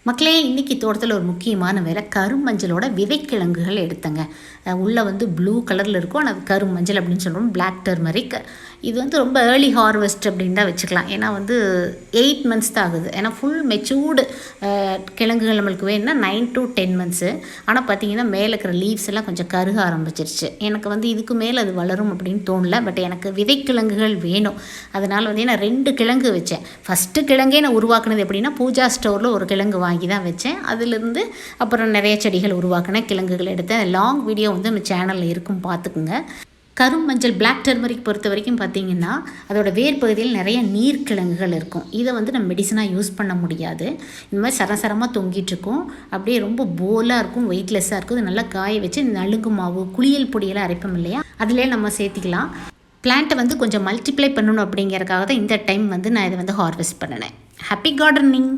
மக்களே, இன்றைக்கி தோட்டத்தில் ஒரு முக்கியமான வேலை கருமஞ்சளோட விதைக்கிழங்குகள் எடுத்தேங்க. உள்ளே வந்து ப்ளூ கலரில் இருக்கும், ஆனால் அது கருமஞ்சள் அப்படின்னு சொல்கிறோம், பிளாக் டர்மரிக். இது வந்து ரொம்ப ஏர்லி ஹார்வெஸ்ட் அப்படின்னு தான் வச்சுக்கலாம். ஏன்னா வந்து 8 மந்த்ஸ் தான் ஆகுது. ஏன்னா ஃபுல் மெச்சூர்டு கிழங்குகள் நம்மளுக்கு வேணும்னா 9 to 10 மந்த்ஸு. ஆனால் பார்த்திங்கன்னா மேலே இருக்கிற லீவ்ஸ் எல்லாம் கொஞ்சம் கருக ஆரம்பிச்சிருச்சு. எனக்கு வந்து இதுக்கு மேலே அது வளரும் அப்படின்னு தோணல. பட் எனக்கு விதைக்கிழங்குகள் வேணும். அதனால் வந்து நான் 2 கிழங்கு வச்சேன். ஃபஸ்ட்டு கிழங்கே நான் உருவாக்குனது எப்படின்னா, பூஜா ஸ்டோரில் ஒரு கிழங்கு வாங்கி தான் வச்சேன். அதிலிருந்து அப்புறம் நிறைய செடிகள் உருவாக்கினேன், கிழங்குகள் எடுத்தேன். லாங் வீடியோ வந்து நம்ம சேனலில் இருக்கும், பார்த்துக்குங்க. கருமஞ்சள் பிளாக் டர்மரிக் பொறுத்த வரைக்கும் பார்த்திங்கன்னா, அதோட வேர் பகுதியில் நிறைய நீர்க்கிழங்குகள் இருக்கும். இதை வந்து நம்ம மெடிசனாக யூஸ் பண்ண முடியாது. இந்த மாதிரி சரசரமாக தொங்கிட்டுருக்கும், அப்படியே ரொம்ப போலாக இருக்கும், வெயிட்லெஸ்ஸாக இருக்கும். இது நல்லா காய வச்சு நலுங்கு மாவு, குளியல் பொடியெல்லாம் அரைப்போம் இல்லையா, அதிலே நம்ம சேர்த்திக்கலாம். பிளான்ட்டை வந்து கொஞ்சம் மல்டிப்ளை பண்ணணும் அப்படிங்கிறதுக்காக தான் இந்த டைம் வந்து நான் இதை வந்து ஹார்வெஸ்ட் பண்ணினேன். Happy gardening.